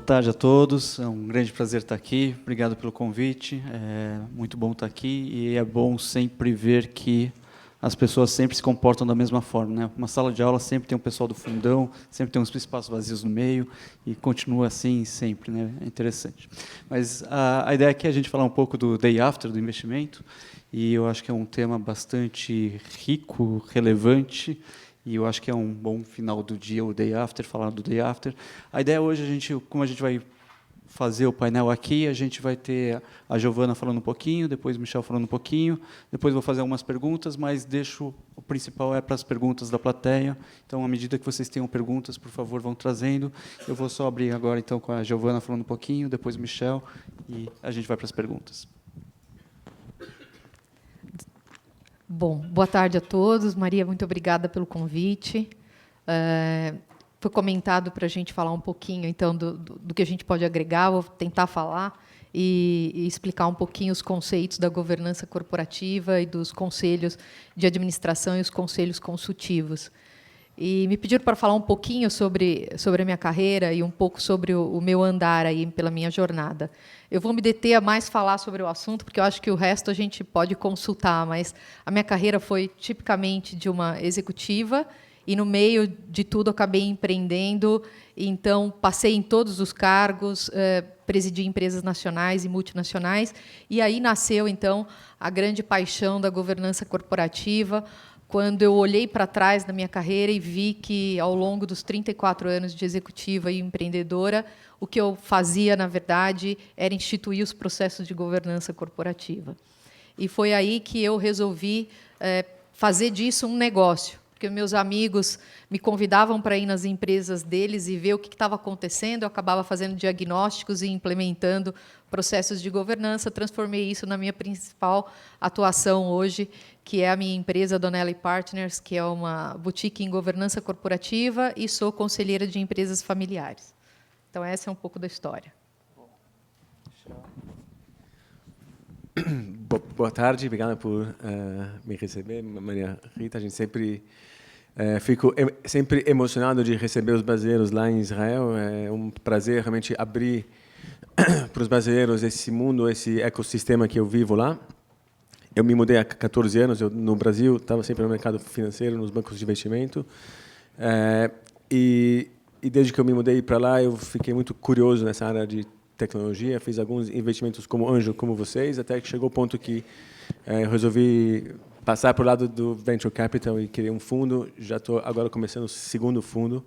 tarde a todos, é um grande prazer estar aqui, obrigado pelo convite, é muito bom estar aqui e é bom sempre ver que as pessoas sempre se comportam da mesma forma, né? Uma sala de aula sempre tem um pessoal do fundão, sempre tem uns espaços vazios no meio e continua assim sempre, né? É interessante. Mas a ideia aqui é a gente falar um pouco do Day After, do investimento, e eu acho que é um tema bastante rico, relevante, e eu acho que é um bom final do dia, o Day After, falar do Day After. A ideia hoje, como a gente vai fazer o painel aqui, a gente vai ter a Giovana falando um pouquinho, depois o Michel falando um pouquinho, depois vou fazer algumas perguntas, mas deixo o principal para as perguntas da plateia. Então, à medida que vocês tenham perguntas, por favor, vão trazendo. Eu vou só abrir agora então com a Giovana falando um pouquinho, depois o Michel, e a gente vai para as perguntas. Bom, boa tarde a todos. Maria, muito obrigada pelo convite. Foi comentado para a gente falar um pouquinho, então, do que a gente pode agregar. Vou tentar falar e explicar um pouquinho os conceitos da governança corporativa e dos conselhos de administração e os conselhos consultivos. E me pediram para falar um pouquinho sobre a minha carreira e um pouco sobre o meu andar aí pela minha jornada. Eu vou me deter a mais falar sobre o assunto, porque eu acho que o resto a gente pode consultar, mas a minha carreira foi tipicamente de uma executiva e, no meio de tudo, acabei empreendendo. Então, passei em todos os cargos, presidi empresas nacionais e multinacionais, e aí nasceu, então, a grande paixão da governança corporativa, quando eu olhei para trás da minha carreira e vi que, ao longo dos 34 anos de executiva e empreendedora, o que eu fazia, na verdade, era instituir os processos de governança corporativa. E foi aí que eu resolvi fazer disso um negócio, porque meus amigos me convidavam para ir nas empresas deles e ver o que estava acontecendo. Eu acabava fazendo diagnósticos e implementando processos de governança. Transformei isso na minha principal atuação hoje, que é a minha empresa, Donnelly Partners, que é uma boutique em governança corporativa, e sou conselheira de empresas familiares. Então, essa é um pouco da história. Boa tarde, obrigada por me receber, Maria Rita. A gente sempre fico sempre emocionado de receber os brasileiros lá em Israel. É um prazer realmente abrir para os brasileiros esse mundo, esse ecossistema que eu vivo lá. Eu me mudei há 14 anos, no Brasil, estava sempre no mercado financeiro, nos bancos de investimento. E desde que eu me mudei para lá, eu fiquei muito curioso nessa área de tecnologia, fiz alguns investimentos como anjo, como vocês, até que chegou o ponto que eu resolvi passar para o lado do Venture Capital e criei um fundo. Já estou agora começando o segundo fundo.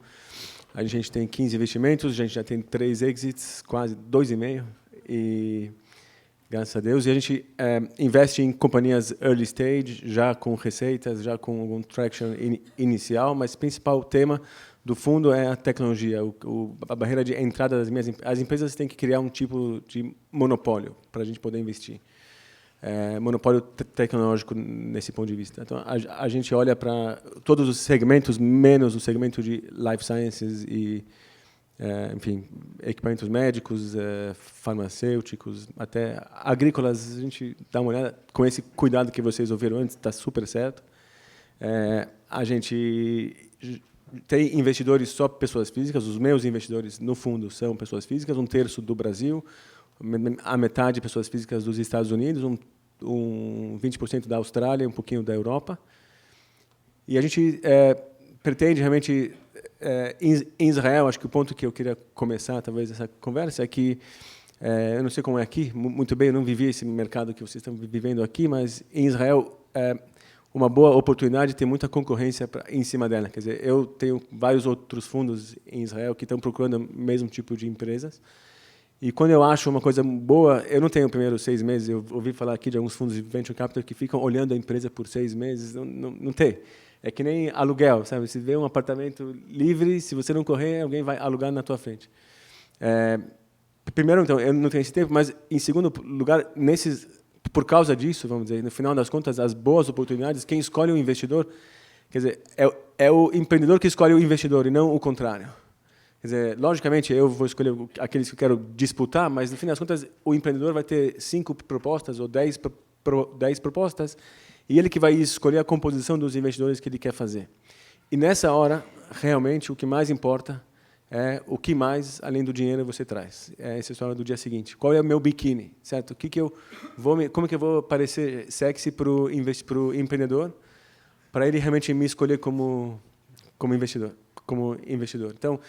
A gente tem 15 investimentos, a gente já tem 3 exits, quase 2,5. E graças a Deus. E a gente investe em companhias early stage, já com receitas, já com algum traction inicial, mas o principal tema do fundo é a tecnologia, a barreira de entrada das minhas empresas. As empresas têm que criar um tipo de monopólio para a gente poder investir. Monopólio tecnológico nesse ponto de vista. Então, a gente olha para todos os segmentos, menos o segmento de life sciences e enfim, equipamentos médicos, farmacêuticos, até agrícolas. A gente dá uma olhada com esse cuidado que vocês ouviram antes, está super certo. A gente tem investidores só pessoas físicas. Os meus investidores no fundo são pessoas físicas, 1/3 do Brasil, a metade pessoas físicas dos Estados Unidos, 20% da Austrália, um pouquinho da Europa. E a gente pretende realmente em Israel, acho que o ponto que eu queria começar, talvez, essa conversa é que, eu não sei como é aqui, muito bem, eu não vivi esse mercado que vocês estão vivendo aqui, mas em Israel, uma boa oportunidade, tem muita concorrência em cima dela. Quer dizer, eu tenho vários outros fundos em Israel que estão procurando o mesmo tipo de empresas. E quando eu acho uma coisa boa, eu não tenho primeiros 6 meses, eu ouvi falar aqui de alguns fundos de venture capital que ficam olhando a empresa por 6 meses, não tem. É que nem aluguel, sabe? Se vê um apartamento livre, se você não correr, alguém vai alugar na tua frente. Primeiro, então, eu não tenho esse tempo, mas, em segundo lugar, por causa disso, vamos dizer, no final das contas, as boas oportunidades, quem escolhe o investidor, quer dizer, é o empreendedor que escolhe o investidor e não o contrário. Quer dizer, logicamente, eu vou escolher aqueles que eu quero disputar, mas, no fim das contas, o empreendedor vai ter 5 propostas ou 10 propostas, e ele que vai escolher a composição dos investidores que ele quer fazer. E, nessa hora, realmente, o que mais importa é o que mais, além do dinheiro, você traz. É essa história do dia seguinte. Qual é o meu biquíni, certo? Como que eu vou parecer sexy para o empreendedor, para ele realmente me escolher como investidor. Então,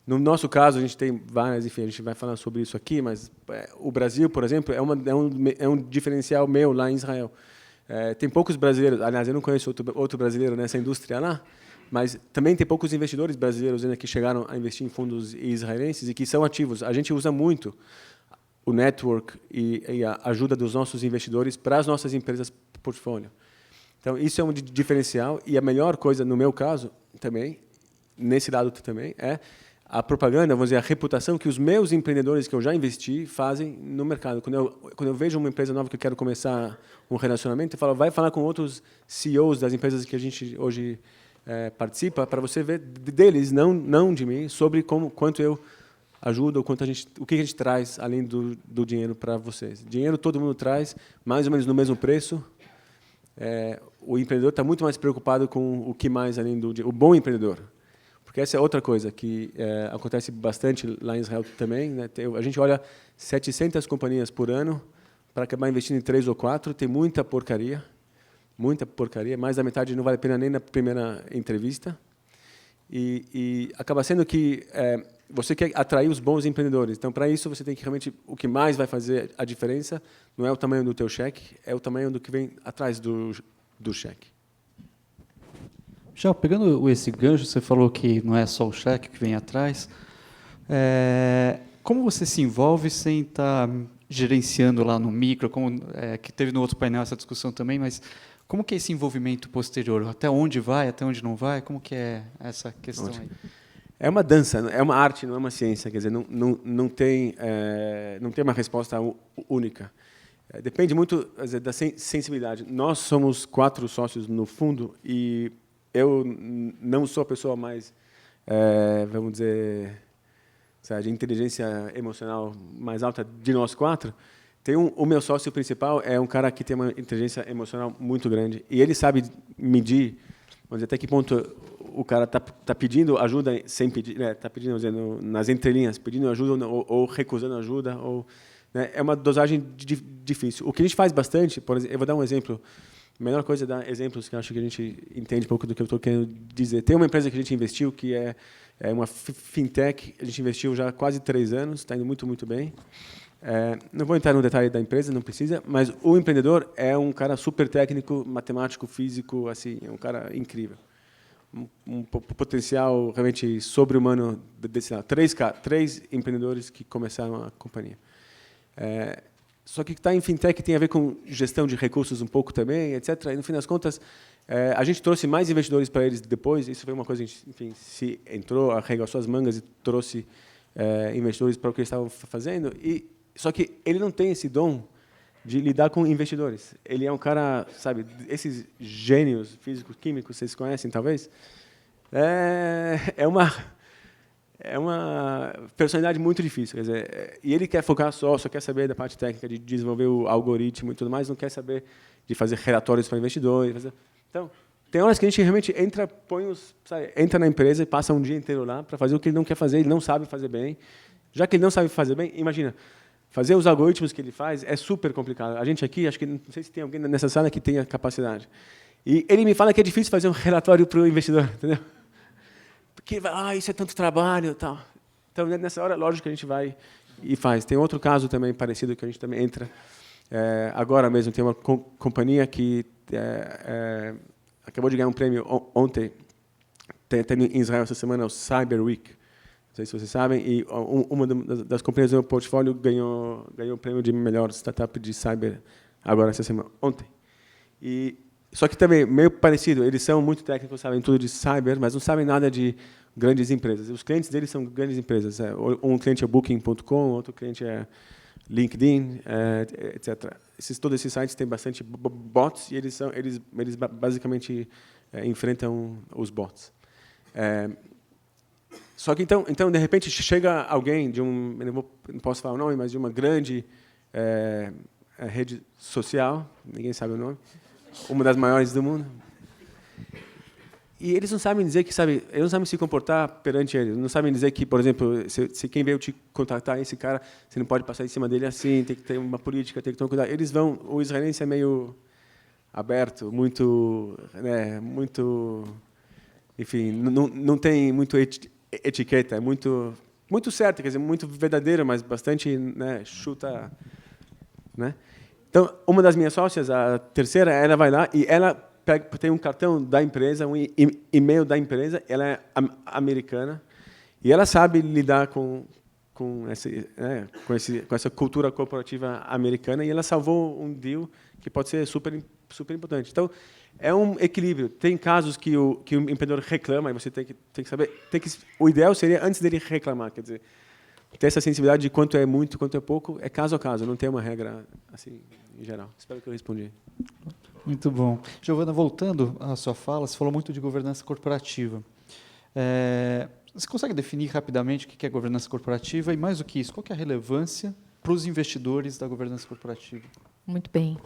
no nosso caso, a gente tem várias, enfim, a gente vai falar sobre isso aqui, mas o Brasil, por exemplo, é um diferencial meu lá em Israel. Tem poucos brasileiros, aliás, eu não conheço outro brasileiro nessa indústria lá, mas também tem poucos investidores brasileiros ainda que chegaram a investir em fundos israelenses e que são ativos. A gente usa muito o network e a ajuda dos nossos investidores para as nossas empresas portfólio. Então, isso é um diferencial. E a melhor coisa, no meu caso, também, nesse lado também, é a propaganda, vamos dizer, a reputação que os meus empreendedores que eu já investi fazem no mercado. Quando eu vejo uma empresa nova que eu quero começar um relacionamento, eu falo, vai falar com outros CEOs das empresas que a gente hoje participa, para você ver deles, não de mim, sobre quanto eu ajudo, o que a gente traz além do dinheiro para vocês. Dinheiro todo mundo traz, mais ou menos no mesmo preço. O empreendedor está muito mais preocupado com o que mais além do dinheiro. O bom empreendedor. Porque essa é outra coisa que acontece bastante lá em Israel também. Né? A gente olha 700 companhias por ano para acabar investindo em 3 ou 4. Tem muita porcaria. Mais da metade não vale a pena nem na primeira entrevista. E acaba sendo que você quer atrair os bons empreendedores. Então, para isso, você tem que realmente... O que mais vai fazer a diferença não é o tamanho do teu cheque, é o tamanho do que vem atrás do cheque. Já pegando esse gancho, você falou que não é só o cheque que vem atrás. Como você se envolve sem estar gerenciando lá no micro, que teve no outro painel essa discussão também, mas como que é esse envolvimento posterior? Até onde vai, até onde não vai? Como que é essa questão aí? É uma dança, é uma arte, não é uma ciência. Quer dizer, não tem uma resposta única. Depende muito da sensibilidade. Nós somos 4 sócios no fundo e eu não sou a pessoa mais, vamos dizer, de inteligência emocional mais alta de nós 4. O meu sócio principal é um cara que tem uma inteligência emocional muito grande e ele sabe medir, vamos dizer, até que ponto o cara tá pedindo ajuda sem pedir, está pedindo, vamos dizer, nas entrelinhas, pedindo ajuda ou recusando ajuda, né, é uma dosagem difícil. O que a gente faz bastante, por exemplo, eu vou dar um exemplo. A melhor coisa é dar exemplos que eu acho que a gente entende um pouco do que eu estou querendo dizer. Tem uma empresa que a gente investiu que é uma fintech. A gente investiu já há quase 3 anos, está indo muito, muito bem. Não vou entrar no detalhe da empresa, não precisa, mas o empreendedor é um cara super técnico, matemático, físico, assim, é um cara incrível. Um potencial realmente sobre-humano desse lado. 3 empreendedores que começaram a companhia. Só que está em fintech tem a ver com gestão de recursos um pouco também, etc. E, no fim das contas, a gente trouxe mais investidores para eles depois. Isso foi uma coisa, a gente, enfim, se entrou, arregaçou as mangas e trouxe investidores para o que eles estavam fazendo. Só que ele não tem esse dom de lidar com investidores. Ele é um cara, sabe, esses gênios físicos, químicos, vocês conhecem, talvez? É uma personalidade muito difícil. Quer dizer, e ele quer focar só quer saber da parte técnica, de desenvolver o algoritmo e tudo mais, não quer saber de fazer relatórios para investidores. Então, tem horas que a gente realmente entra na empresa e passa um dia inteiro lá para fazer o que ele não quer fazer, ele não sabe fazer bem. Já que ele não sabe fazer bem, imagina, fazer os algoritmos que ele faz é super complicado. A gente aqui, acho que não sei se tem alguém nessa sala que tenha capacidade. E ele me fala que é difícil fazer um relatório para o investidor, entendeu? Porque isso é tanto trabalho, tal. Então nessa hora, lógico que a gente vai e faz. Tem outro caso também parecido que a gente também entra. Agora mesmo tem uma companhia que acabou de ganhar um prêmio ontem. Tem em Israel essa semana o Cyber Week. Não sei se vocês sabem, e uma das companhias do meu portfólio ganhou o prêmio de melhor startup de cyber agora essa semana, ontem. Só que também meio parecido, eles são muito técnicos, sabem tudo de cyber, mas não sabem nada de grandes empresas. Os clientes deles são grandes empresas. Um cliente é Booking.com, outro cliente é LinkedIn, etc. Todos esses sites têm bastante bots e eles basicamente enfrentam os bots. Só que então de repente chega alguém não posso falar o nome, mas de uma grande rede social, ninguém sabe o nome, uma das maiores do mundo, E eles não sabem dizer que, sabe, eles não sabem se comportar perante eles. Não sabem dizer que, por exemplo, se quem veio te contratar esse cara, você não pode passar em cima dele assim, tem que ter uma política, tem que tomar cuidado. Eles vão, o israelense é meio aberto, muito, né, muito, enfim, não tem muito etiqueta, é muito certo, quer dizer, muito verdadeiro, mas bastante, né, chuta, né? Então, uma das minhas sócias, a terceira, ela vai lá e ela tem um cartão da empresa, um e-mail da empresa, ela é americana e ela sabe lidar com essa cultura corporativa americana e ela salvou um deal que pode ser super importante. Então, é um equilíbrio. Tem casos que o empreendedor reclama e você tem que saber. O ideal seria, antes dele reclamar, quer dizer, ter essa sensibilidade de quanto é muito, quanto é pouco, é caso a caso, não tem uma regra assim, em geral. Espero que eu respondi. Muito bom. Giovana, voltando à sua fala, você falou muito de governança corporativa. Você consegue definir rapidamente o que é governança corporativa e, mais do que isso, qual que é a relevância para os investidores da governança corporativa? Muito bem.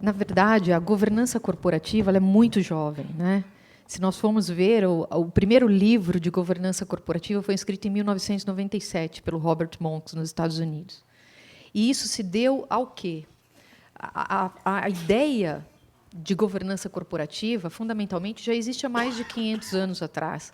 Na verdade, a governança corporativa ela é muito jovem, né? Se nós formos ver, o primeiro livro de governança corporativa foi escrito em 1997 pelo Robert Monks, nos Estados Unidos. E isso se deu ao quê? A ideia de governança corporativa, fundamentalmente, já existe há mais de 500 anos atrás.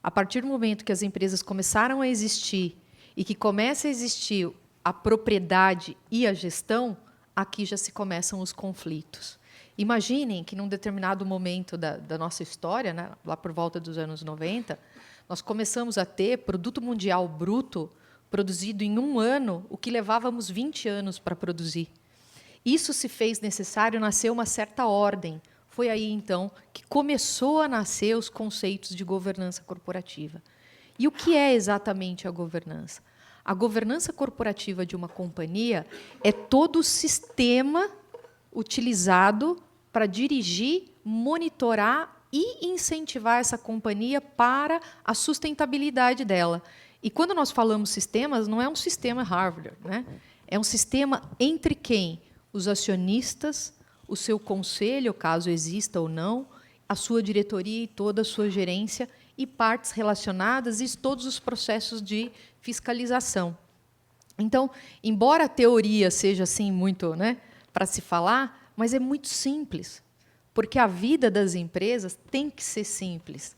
A partir do momento que as empresas começaram a existir e que começa a existir a propriedade e a gestão, aqui já se começam os conflitos. Imaginem que, num determinado momento da nossa história, né, lá por volta dos anos 90, nós começamos a ter produto mundial bruto produzido em um ano, o que levávamos 20 anos para produzir. Isso se fez necessário, nasceu uma certa ordem. Foi aí, então, que começou a nascer os conceitos de governança corporativa. E o que é exatamente a governança? A governança corporativa de uma companhia é todo o sistema utilizado para dirigir, monitorar e incentivar essa companhia para a sustentabilidade dela. E quando nós falamos sistemas, não é um sistema hardware, né? É um sistema entre quem? Os acionistas, o seu conselho, caso exista ou não, a sua diretoria e toda a sua gerência e partes relacionadas e todos os processos de fiscalização. Então, embora a teoria seja assim muito, né, para se falar, mas é muito simples, porque a vida das empresas tem que ser simples.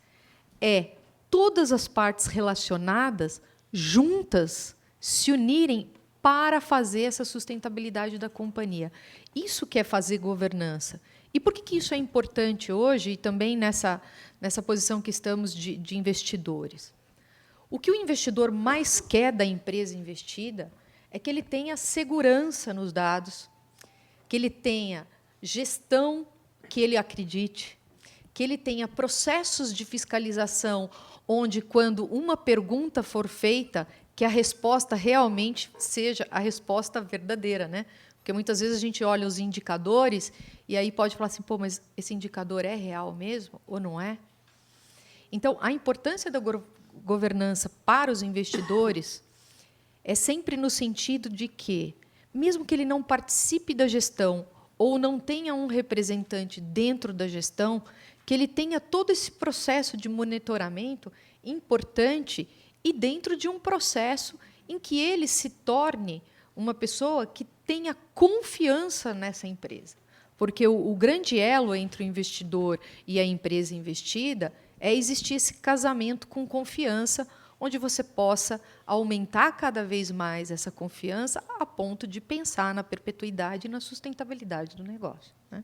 É todas as partes relacionadas juntas se unirem para fazer essa sustentabilidade da companhia. Isso que é fazer governança. E por que isso é importante hoje e também nessa posição que estamos de investidores? O que o investidor mais quer da empresa investida é que ele tenha segurança nos dados, que ele tenha gestão que ele acredite, que ele tenha processos de fiscalização onde, quando uma pergunta for feita, que a resposta realmente seja a resposta verdadeira, né? Porque muitas vezes a gente olha os indicadores e aí pode falar assim, pô, mas esse indicador é real mesmo ou não é? Então, a importância da governança para os investidores é sempre no sentido de que, mesmo que ele não participe da gestão ou não tenha um representante dentro da gestão, que ele tenha todo esse processo de monitoramento importante e dentro de um processo em que ele se torne uma pessoa que tenha confiança nessa empresa. Porque o grande elo entre o investidor e a empresa investida é existir esse casamento com confiança, onde você possa aumentar cada vez mais essa confiança a ponto de pensar na perpetuidade e na sustentabilidade do negócio, né?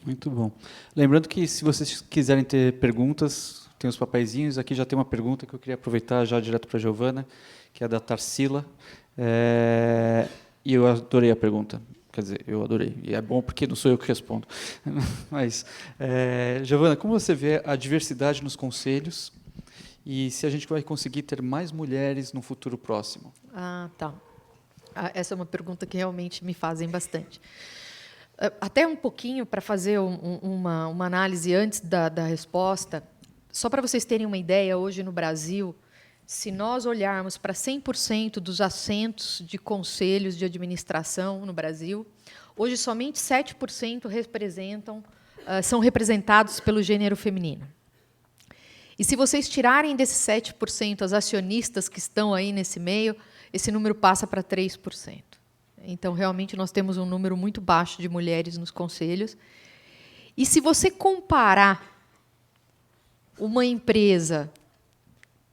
Muito bom. Lembrando que, se vocês quiserem ter perguntas, tem os papeizinhos. Aqui já tem uma pergunta que eu queria aproveitar já direto para a Giovana, que é da Tarsila. E eu adorei a pergunta. Quer dizer, eu adorei. E é bom porque não sou eu que respondo. Mas, Giovana, como você vê a diversidade nos conselhos e se a gente vai conseguir ter mais mulheres no futuro próximo? Tá. Essa é uma pergunta que realmente me fazem bastante. Até um pouquinho para fazer uma análise antes da resposta. Só para vocês terem uma ideia, hoje no Brasil, se nós olharmos para 100% dos assentos de conselhos de administração no Brasil, hoje somente 7% são representados pelo gênero feminino. E se vocês tirarem desses 7% as acionistas que estão aí nesse meio, esse número passa para 3%. Então, realmente, nós temos um número muito baixo de mulheres nos conselhos. E se você comparar uma empresa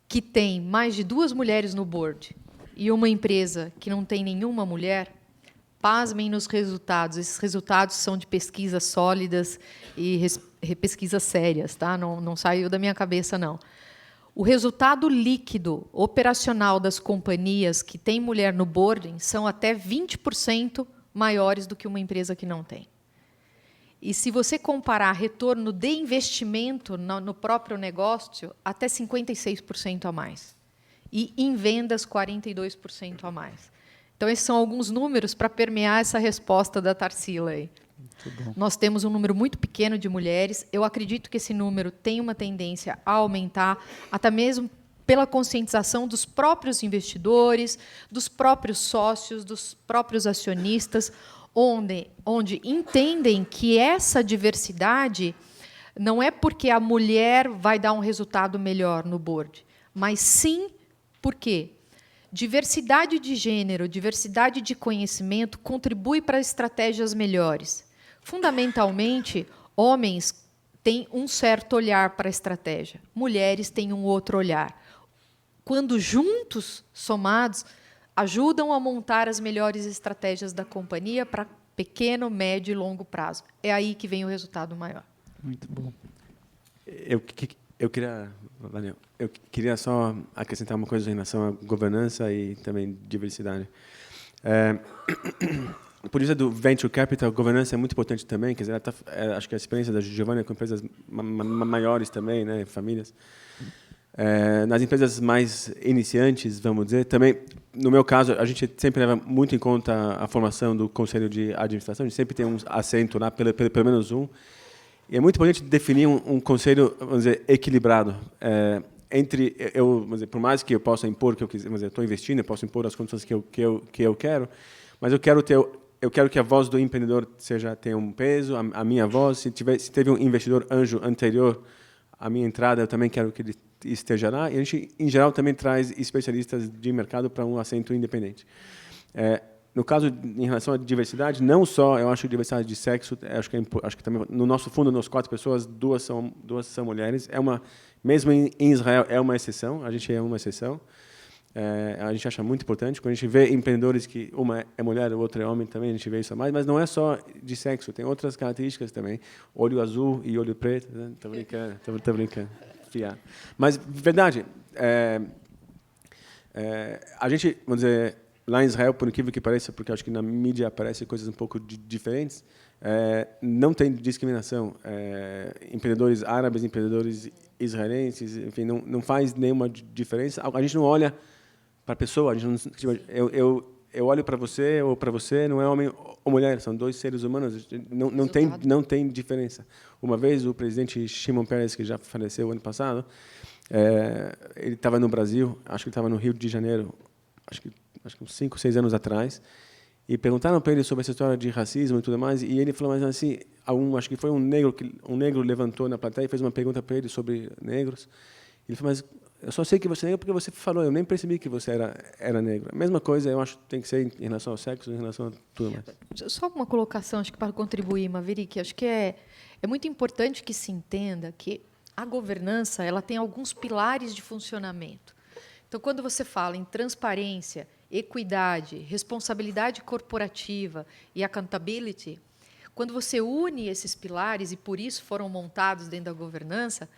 que tem mais de 2 mulheres no board e uma empresa que não tem nenhuma mulher, pasmem nos resultados. Esses resultados são de pesquisas sólidas e pesquisas sérias, tá? Não saiu da minha cabeça, não. O resultado líquido operacional das companhias que têm mulher no boarding são até 20% maiores do que uma empresa que não tem. E se você comparar retorno de investimento no próprio negócio, até 56% a mais. E em vendas, 42% a mais. Então, esses são alguns números para permear essa resposta da Tarsila aí. Nós temos um número muito pequeno de mulheres. Eu acredito que esse número tem uma tendência a aumentar, até mesmo pela conscientização dos próprios investidores, dos próprios sócios, dos próprios acionistas, onde entendem que essa diversidade não é porque a mulher vai dar um resultado melhor no board, mas sim porque diversidade de gênero, diversidade de conhecimento contribui para estratégias melhores. Fundamentalmente, homens têm um certo olhar para a estratégia, mulheres têm um outro olhar. Quando juntos, somados, ajudam a montar as melhores estratégias da companhia para pequeno, médio e longo prazo. É aí que vem o resultado maior. Muito bom. Eu queria só acrescentar uma coisa em relação à governança e também diversidade. Do ponto de vista do venture capital, a governança é muito importante também. Quer dizer, acho que a experiência da Giovanna com empresas maiores também, né, famílias. Nas empresas mais iniciantes, vamos dizer, também, no meu caso, a gente sempre leva muito em conta a formação do conselho de administração. A gente sempre tem um assento lá, pelo menos um. E é muito importante definir um conselho, vamos dizer, equilibrado. Entre vamos dizer, por mais que eu possa impor que eu quiser, mas eu estou investindo, eu posso impor as condições que eu quero, mas eu quero que a voz do empreendedor tenha um peso, a minha voz. Se teve um investidor anjo anterior à minha entrada, eu também quero que ele esteja lá. E a gente, em geral, também traz especialistas de mercado para um assento independente. No caso, em relação à diversidade, não só, eu acho que diversidade de sexo, acho que também, no nosso fundo, nas 4 pessoas, duas são mulheres. Mesmo em Israel, é uma exceção, a gente é uma exceção. A gente acha muito importante. Quando a gente vê empreendedores que uma é mulher, o outro é homem, também a gente vê isso a mais. Mas não é só de sexo, tem outras características também. Olho azul e olho preto. Estou brincando, estou brincando. Fiar. Mas, verdade, a gente, vamos dizer, lá em Israel, por incrível que pareça, porque acho que na mídia aparecem coisas um pouco diferentes, não tem discriminação. Empreendedores árabes, empreendedores israelenses, enfim, não faz nenhuma diferença. A gente não olha para a pessoa. A gente eu olho para você ou para você, não é homem ou mulher, são 2 seres humanos. Não tem diferença. Uma vez o presidente Shimon Peres, que já faleceu ano passado, ele estava no Brasil, acho que ele estava no Rio de Janeiro, acho que uns 5, 6 anos atrás, e perguntaram para ele sobre essa história de racismo e tudo mais, e ele falou, mas assim, acho que foi um negro levantou na plateia e fez uma pergunta para ele sobre negros. Ele falou, mas eu só sei que você é negro porque você falou, eu nem percebi que você era negro. A mesma coisa, eu acho que tem que ser em relação ao sexo, em relação a tudo mais. Só uma colocação, acho que para contribuir, Maverick, acho que é muito importante que se entenda que a governança ela tem alguns pilares de funcionamento. Então, quando você fala em transparência, equidade, responsabilidade corporativa e accountability, quando você une esses pilares, e por isso foram montados dentro da governança,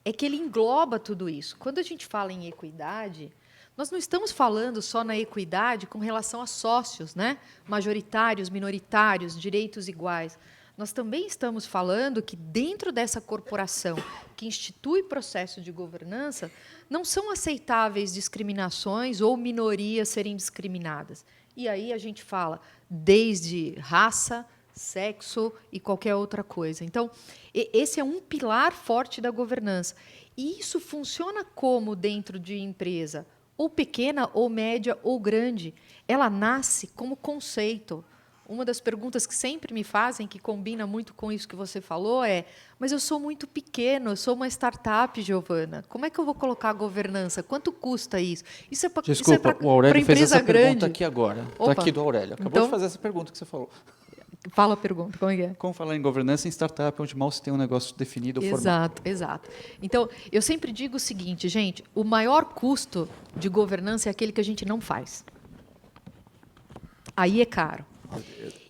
é que ele engloba tudo isso. Quando a gente fala em equidade, nós não estamos falando só na equidade com relação a sócios, né? Majoritários, minoritários, direitos iguais. Nós também estamos falando que, dentro dessa corporação que institui processo de governança, não são aceitáveis discriminações ou minorias serem discriminadas. E aí a gente fala desde raça, sexo e qualquer outra coisa. Então, esse é um pilar forte da governança. E isso funciona como dentro de empresa, ou pequena, ou média, ou grande. Ela nasce como conceito. uma das perguntas que sempre me fazem, que combina muito com isso que você falou, mas eu sou muito pequeno, eu sou uma startup, Giovana. Como é que eu vou colocar a governança? Quanto custa isso? Isso é para Desculpa, o Aurélio fez essa grande. pergunta aqui agora. Está aqui do Aurélio. Acabou Então, de fazer essa pergunta que você falou. Fala a pergunta, como é que é? Como falar em governança em startup, onde mal se tem um negócio definido ou Exato, exato. Então, eu sempre digo o seguinte, gente, o maior custo de governança é aquele que a gente não faz. Aí é caro.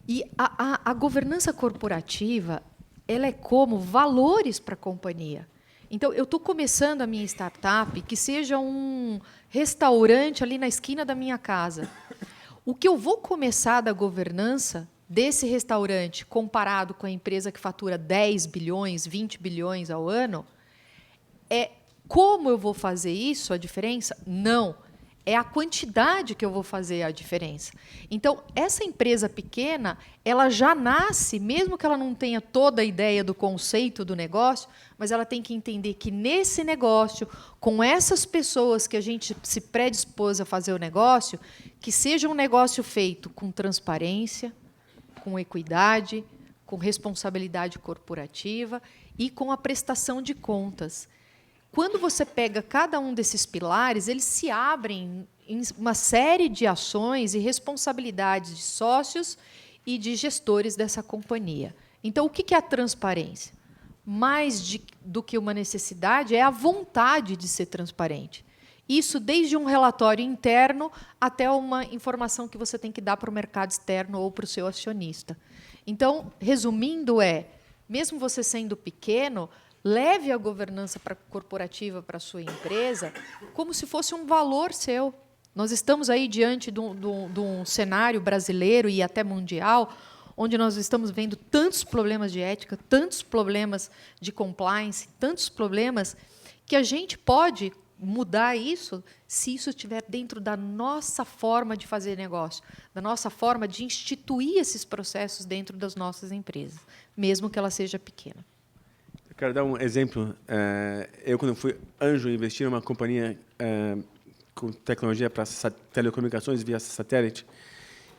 E a governança corporativa, ela é como valores para a companhia. Então, eu estou começando a minha startup, que seja um restaurante ali na esquina da minha casa. O que eu vou começar da governança desse restaurante, comparado com a empresa que fatura 10 bilhões, 20 bilhões ao ano, é como eu vou fazer isso, a diferença? Não. É a quantidade que eu vou fazer a diferença. Então, essa empresa pequena, ela já nasce, mesmo que ela não tenha toda a ideia do conceito do negócio, mas ela tem que entender que nesse negócio, com essas pessoas que a gente se predispôs a fazer o negócio, que seja um negócio feito com transparência, com equidade, com responsabilidade corporativa e com a prestação de contas. Quando você pega cada um desses pilares, eles se abrem em uma série de ações e responsabilidades de sócios e de gestores dessa companhia. Então, o que é a transparência? Mais do que uma necessidade, é a vontade de ser transparente. Isso desde um relatório interno até uma informação que você tem que dar para o mercado externo ou para o seu acionista. Então, resumindo, mesmo você sendo pequeno, leve a governança corporativa para a sua empresa como se fosse um valor seu. Nós estamos aí diante de um cenário brasileiro e até mundial, onde nós estamos vendo tantos problemas de ética, tantos problemas de compliance, tantos problemas que a gente pode mudar isso se isso estiver dentro da nossa forma de fazer negócio, da nossa forma de instituir esses processos dentro das nossas empresas, mesmo que ela seja pequena. Eu quero dar um exemplo. Eu, quando fui anjo, investi numa companhia com tecnologia para telecomunicações via satélite.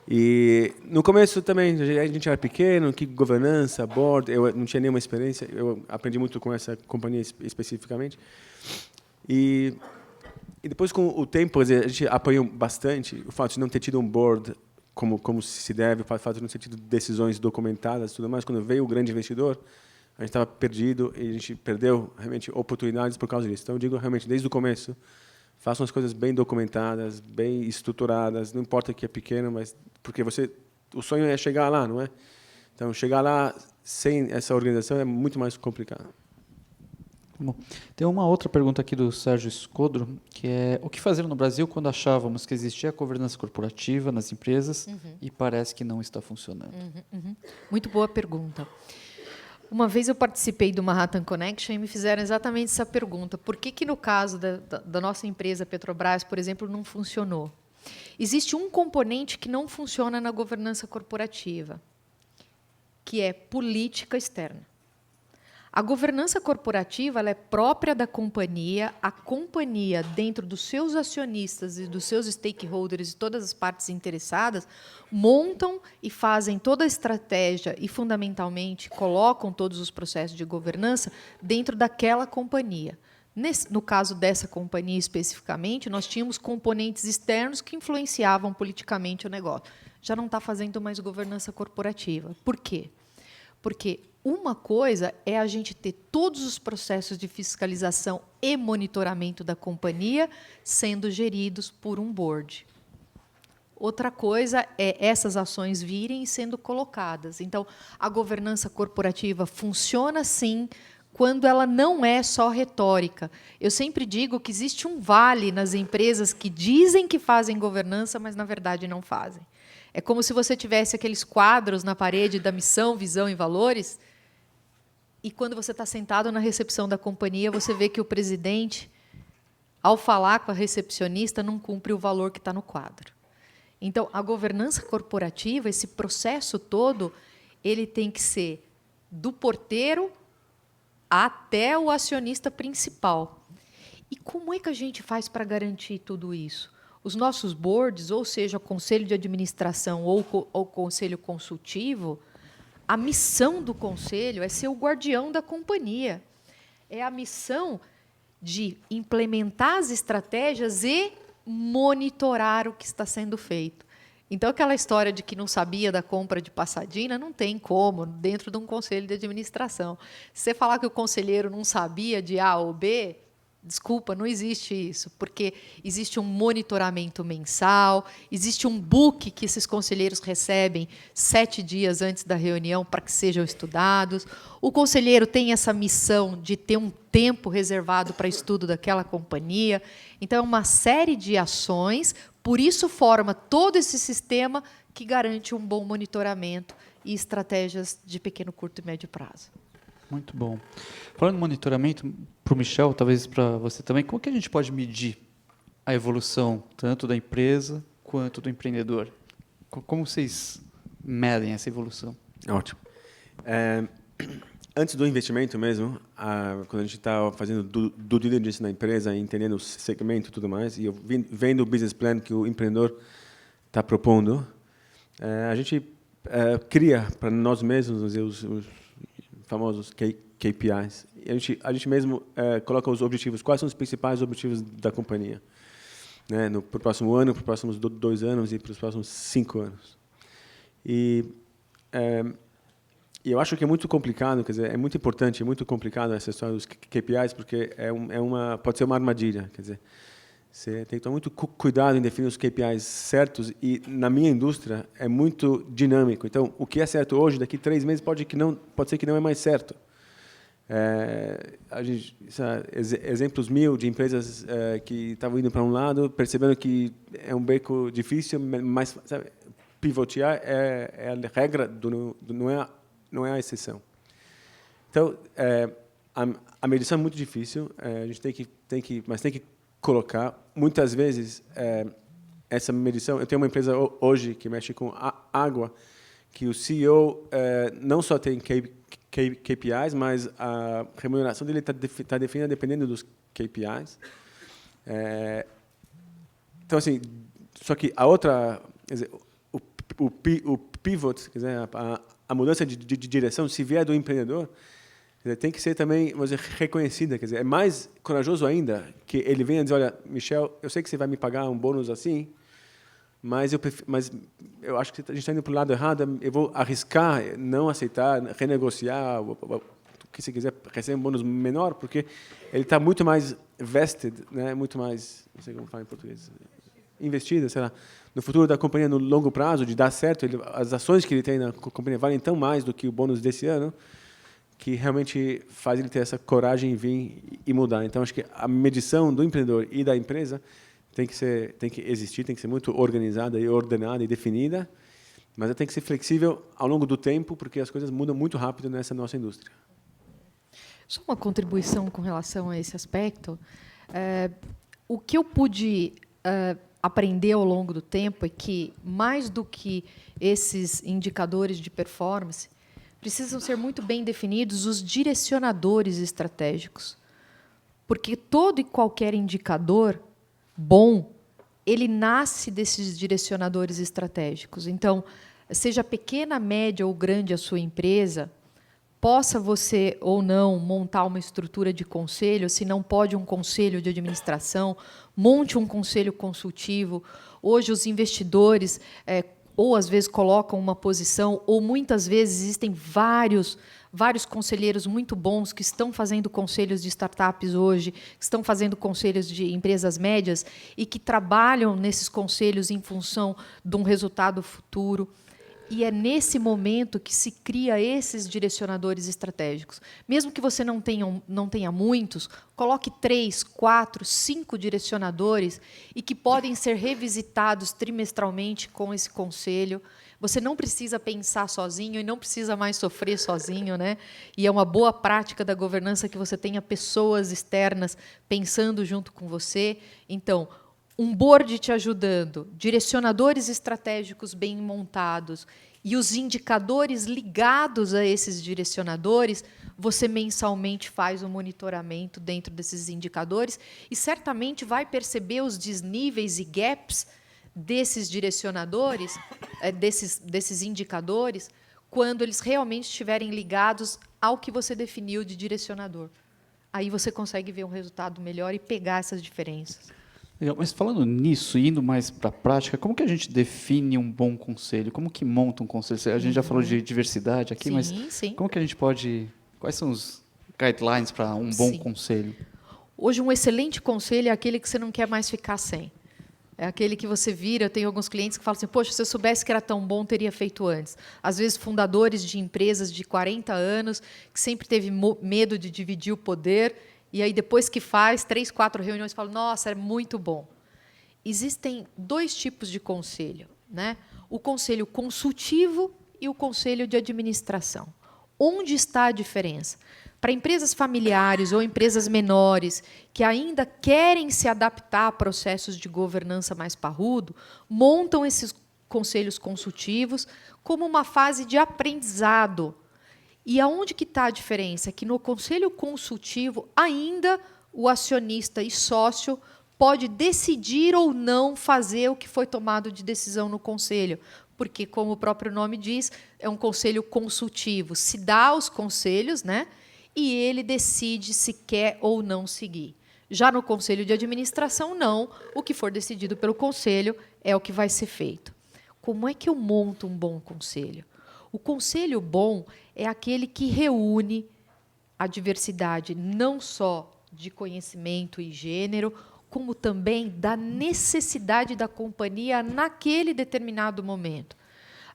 E no começo também a gente era pequeno, que governança, board, eu não tinha nenhuma experiência, eu aprendi muito com essa companhia especificamente. E depois, com o tempo, a gente apanhou bastante o fato de não ter tido um board como se deve, o fato de não ter tido decisões documentadas, tudo mais. Quando veio o grande investidor, a gente estava perdido e a gente perdeu realmente oportunidades por causa disso. Então, eu digo realmente desde o começo, façam as coisas bem documentadas, bem estruturadas. Não importa que é pequeno, mas porque o sonho é chegar lá, não é? Então, chegar lá sem essa organização é muito mais complicado. Bom, tem uma outra pergunta aqui do Sérgio Escodro, que é: o que fazer no Brasil quando achávamos que existia a governança corporativa nas empresas e parece que não está funcionando? Muito boa pergunta. Uma vez eu participei do Manhattan Connection e me fizeram exatamente essa pergunta. Por que no caso da nossa empresa Petrobras, por exemplo, não funcionou? Existe um componente que não funciona na governança corporativa, que é política externa. A governança corporativa ela é própria da companhia. A companhia, dentro dos seus acionistas e dos seus stakeholders e todas as partes interessadas, montam e fazem toda a estratégia e, fundamentalmente, colocam todos os processos de governança dentro daquela companhia. No caso dessa companhia especificamente, nós tínhamos componentes externos que influenciavam politicamente o negócio. Já não está fazendo mais governança corporativa. Por quê? Porque uma coisa é a gente ter todos os processos de fiscalização e monitoramento da companhia sendo geridos por um board. Outra coisa é essas ações virem sendo colocadas. Então, a governança corporativa funciona, sim, quando ela não é só retórica. Eu sempre digo que existe um vale nas empresas que dizem que fazem governança, mas, na verdade, não fazem. É como se você tivesse aqueles quadros na parede da missão, visão e valores, e quando você está sentado na recepção da companhia, você vê que o presidente, ao falar com a recepcionista, não cumpre o valor que está no quadro. Então, a governança corporativa, esse processo todo, ele tem que ser do porteiro até o acionista principal. E como é que a gente faz para garantir tudo isso? os nossos boards, ou seja, conselho de administração ou conselho consultivo, a missão do conselho é ser o guardião da companhia. É a missão de implementar as estratégias e monitorar o que está sendo feito. Então, aquela história de que não sabia da compra de Pasadena, não tem como, dentro de um conselho de administração. Se você falar que o conselheiro não sabia de A ou B, desculpa, não existe isso, porque existe um monitoramento mensal, existe um book que esses conselheiros recebem 7 dias antes da reunião para que sejam estudados. O conselheiro tem essa missão de ter um tempo reservado para estudo daquela companhia. Então, é uma série de ações, por isso forma todo esse sistema que garante um bom monitoramento e estratégias de pequeno, curto e médio prazo. Muito bom. Falando em monitoramento, para o Michel, talvez para você também, como que a gente pode medir a evolução tanto da empresa quanto do empreendedor? Como vocês medem essa evolução? Ótimo. Antes do investimento mesmo, quando a gente está fazendo due diligence na empresa, entendendo o segmento e tudo mais, e eu vendo o business plan que o empreendedor está propondo, a gente cria para nós mesmos os famosos KPIs. A gente mesmo coloca os objetivos. Quais são os principais objetivos da companhia? Né? Para o próximo ano, para os próximos 2 anos e para os próximos 5 anos. E eu acho que é muito complicado, quer dizer, é muito importante, é muito complicado essa história dos KPIs, porque pode ser uma armadilha. Quer dizer, você tem que tomar muito cuidado em definir os KPIs certos, e na minha indústria é muito dinâmico. Então, o que é certo hoje, daqui 3 meses, pode ser que não é mais certo. Exemplos 1000 de empresas que estavam indo para um lado, percebendo que é um beco difícil, mas pivotear é a regra, não é a exceção. Então, a medição é muito difícil, a gente tem que colocar. Muitas vezes, essa medição... Eu tenho uma empresa hoje que mexe com água, que o CEO não só tem KPIs, mas a remuneração dele está definida dependendo dos KPIs. Então, assim, só que a outra... Quer dizer, o pivot, quer dizer, a mudança de direção, se vier do empreendedor, tem que ser também, vamos dizer, reconhecida. Quer dizer, é mais corajoso ainda que ele venha dizer: olha, Michel, eu sei que você vai me pagar um bônus assim, mas eu acho que a gente está indo para o lado errado, eu vou arriscar, não aceitar, renegociar, o que você quiser, receber um bônus menor, porque ele está muito mais vested, né, muito mais, não sei como falar em português, investido, sei lá, no futuro da companhia no longo prazo, de dar certo. As ações que ele tem na companhia valem tão mais do que o bônus desse ano, que realmente faz ele ter essa coragem em vir e mudar. Então, acho que a medição do empreendedor e da empresa tem que existir, tem que ser muito organizada e ordenada e definida, mas ela tem que ser flexível ao longo do tempo, porque as coisas mudam muito rápido nessa nossa indústria. Só uma contribuição com relação a esse aspecto. O que eu pude aprender ao longo do tempo é que, mais do que esses indicadores de performance, precisam ser muito bem definidos os direcionadores estratégicos. Porque todo e qualquer indicador bom, ele nasce desses direcionadores estratégicos. Então, seja pequena, média ou grande a sua empresa, possa você ou não montar uma estrutura de conselho, se não pode um conselho de administração, monte um conselho consultivo. Hoje, os investidores ou às vezes colocam uma posição, ou muitas vezes existem vários conselheiros muito bons que estão fazendo conselhos de startups hoje, que estão fazendo conselhos de empresas médias e que trabalham nesses conselhos em função de um resultado futuro. E é nesse momento que se cria esses direcionadores estratégicos. Mesmo que você não tenha muitos, coloque 3, 4, 5 direcionadores e que podem ser revisitados trimestralmente com esse conselho. Você não precisa pensar sozinho e não precisa mais sofrer sozinho, né? E é uma boa prática da governança que você tenha pessoas externas pensando junto com você. Então, um board te ajudando, direcionadores estratégicos bem montados E os indicadores ligados a esses direcionadores, você mensalmente faz um monitoramento dentro desses indicadores e certamente vai perceber os desníveis e gaps desses direcionadores, desses indicadores, quando eles realmente estiverem ligados ao que você definiu de direcionador. Aí você consegue ver um resultado melhor e pegar essas diferenças. Legal, mas falando nisso, indo mais para a prática, como que a gente define um bom conselho? Como que monta um conselho? A gente já falou de diversidade aqui, mas como que a gente pode... Quais são os guidelines para um bom conselho? Hoje, um excelente conselho é aquele que você não quer mais ficar sem. É aquele que você vira. Eu tenho alguns clientes que falam assim, poxa, se eu soubesse que era tão bom, teria feito antes. Às vezes, fundadores de empresas de 40 anos, que sempre teve medo de dividir o poder, e aí, depois que faz, 3, 4 reuniões, falam, nossa, é muito bom. Existem 2 tipos de conselho, né? O conselho consultivo e o conselho de administração. Onde está a diferença? Para empresas familiares ou empresas menores que ainda querem se adaptar a processos de governança mais parrudo, montam esses conselhos consultivos como uma fase de aprendizado. E aonde que está a diferença? Que no conselho consultivo, ainda o acionista e sócio pode decidir ou não fazer o que foi tomado de decisão no conselho, porque, como o próprio nome diz, é um conselho consultivo. Se dá os conselhos, né, e ele decide se quer ou não seguir. Já no conselho de administração, não. O que for decidido pelo conselho é o que vai ser feito. Como é que eu monto um bom conselho? O conselho bom é aquele que reúne a diversidade não só de conhecimento e gênero, como também da necessidade da companhia naquele determinado momento.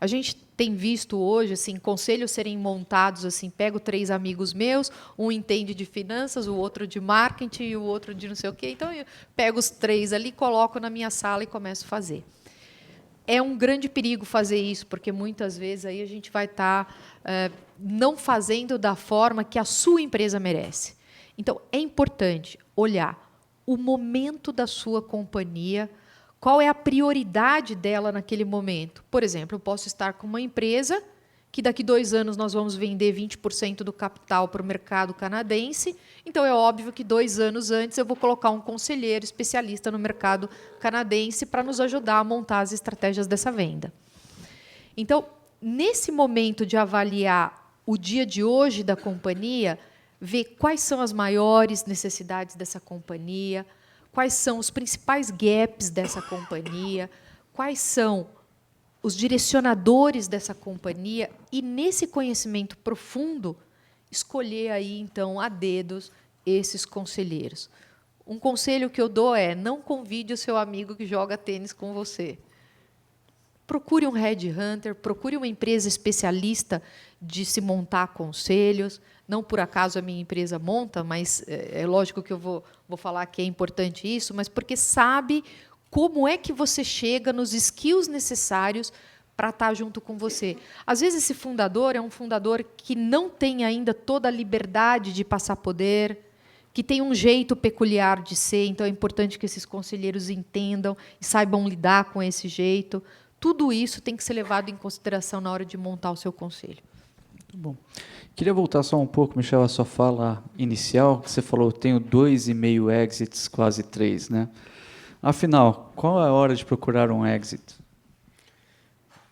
A gente tem visto hoje assim, conselhos serem montados assim, pego 3 amigos meus, um entende de finanças, o outro de marketing e o outro de não sei o quê. Então, eu pego os 3 ali, coloco na minha sala e começo a fazer. É um grande perigo fazer isso, porque muitas vezes aí a gente vai estar não fazendo da forma que a sua empresa merece. Então, é importante olhar o momento da sua companhia, qual é a prioridade dela naquele momento. Por exemplo, eu posso estar com uma empresa que daqui 2 anos nós vamos vender 20% do capital para o mercado canadense, então é óbvio que 2 anos antes eu vou colocar um conselheiro especialista no mercado canadense para nos ajudar a montar as estratégias dessa venda. Então, nesse momento de avaliar o dia de hoje da companhia, ver quais são as maiores necessidades dessa companhia, quais são os principais gaps dessa companhia, quais são os direcionadores dessa companhia e, nesse conhecimento profundo, escolher aí, então, a dedos esses conselheiros. Um conselho que eu dou é: não convide o seu amigo que joga tênis com você. Procure um headhunter, procure uma empresa especialista de se montar conselhos. Não por acaso a minha empresa monta, mas é lógico que eu vou falar que é importante isso, mas porque sabe como é que você chega nos skills necessários para estar junto com você. Às vezes, esse fundador é um fundador que não tem ainda toda a liberdade de passar poder, que tem um jeito peculiar de ser, então é importante que esses conselheiros entendam e saibam lidar com esse jeito. Tudo isso tem que ser levado em consideração na hora de montar o seu conselho. Muito bom. Queria voltar só um pouco, Michel, à sua fala inicial, que você falou, tenho 2,5 exits, quase 3, né? Afinal, qual é a hora de procurar um exit?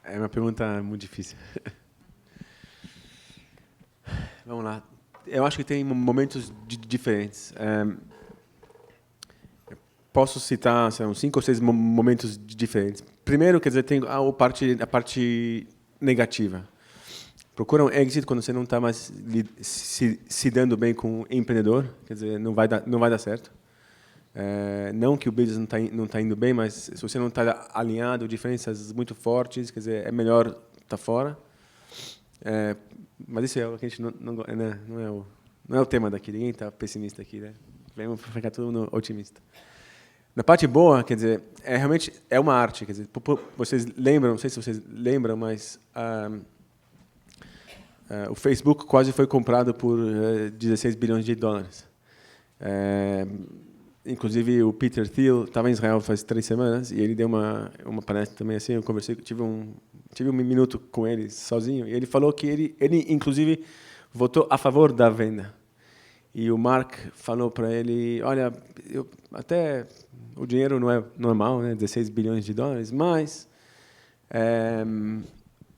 É uma pergunta muito difícil. Vamos lá. Eu acho que tem momentos diferentes. Posso citar uns 5 ou 6 momentos diferentes. Primeiro, quer dizer, tem a parte negativa. Procura um exit quando você não está mais se dando bem com o empreendedor, quer dizer, não vai dar certo. Não que o business não tá indo bem, mas se você não está alinhado, diferenças muito fortes, quer dizer, é melhor estar fora. Mas isso é o que a gente não é o tema daqui. Ninguém está pessimista aqui, né? Vamos ficar todo mundo otimista. Na parte boa, quer dizer, realmente é uma arte, quer dizer, vocês lembram, não sei se vocês lembram, mas o Facebook quase foi comprado por 16 bilhões de dólares. inclusive o Peter Thiel estava em Israel faz 3 semanas e ele deu uma palestra também assim. Eu conversei, tive um minuto com ele sozinho e ele falou que ele inclusive votou a favor da venda. E o Mark falou para ele, olha, até o dinheiro não é normal, né, 16 bilhões de dólares, mas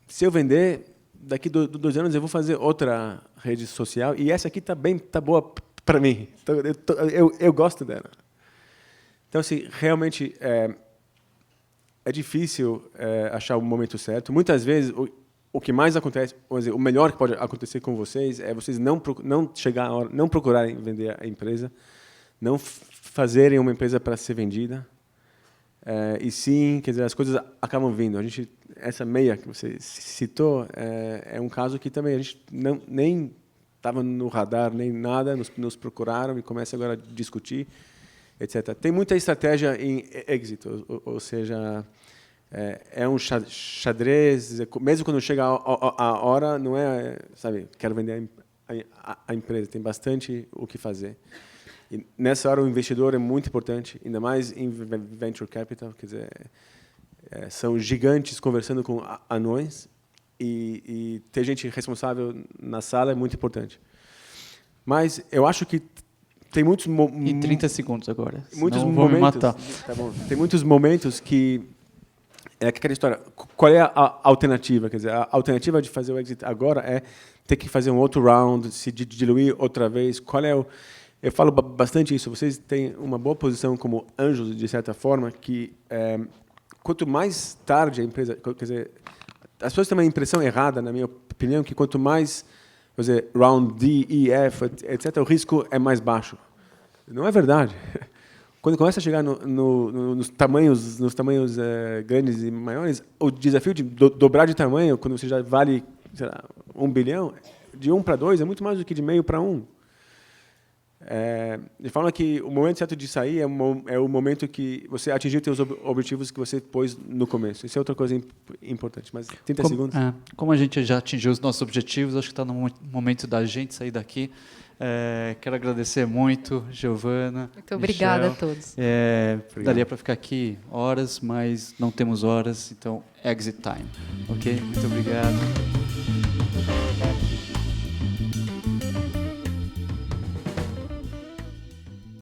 se eu vender, daqui 2 anos eu vou fazer outra rede social e essa aqui tá boa para mim. Então, eu gosto dela. Então, assim, realmente é difícil achar o momento certo. Muitas vezes o que mais acontece, vamos dizer, o melhor que pode acontecer com vocês é vocês não chegar a hora, não procurarem vender a empresa, não fazerem uma empresa para ser vendida, e sim, quer dizer, as coisas acabam vindo. Essa meia que você citou é um caso que também a gente nem estava no radar nem nada, nos procuraram e começa agora a discutir, etc. Tem muita estratégia em êxito, ou seja, é um xadrez, mesmo quando chega a hora, não é, sabe, quero vender a empresa, tem bastante o que fazer. E nessa hora o investidor é muito importante, ainda mais em venture capital, quer dizer, são gigantes conversando com anões e ter gente responsável na sala é muito importante. Mas eu acho que tem muitos E 30 segundos agora. Muitos momentos. Vou me matar. Tá bom. Tem muitos momentos que é aquela história. Qual é a alternativa? Quer dizer, a alternativa de fazer o exit agora é ter que fazer um outro round, se diluir outra vez. Qual é o? Eu falo bastante isso. Vocês têm uma boa posição como anjos, de certa forma, que quanto mais tarde a empresa, quer dizer, as pessoas têm uma impressão errada, na minha opinião, que quanto mais, quer dizer, round D, E, F, etc., o risco é mais baixo. Não é verdade. Quando começa a chegar nos tamanhos grandes e maiores, o desafio de dobrar de tamanho, quando você já vale, sei lá, 1 bilhão, de 1 para 2 é muito mais do que de meio para 1. Ele fala que o momento certo de sair é o momento que você atingiu os seus objetivos que você pôs no começo. Isso é outra coisa importante. Mas 30 segundos. Como a gente já atingiu os nossos objetivos, acho que está no momento da gente sair daqui. Quero agradecer muito, Giovana. Muito obrigada a todos. Daria para ficar aqui horas, mas não temos horas, então exit time. Ok? Muito obrigado.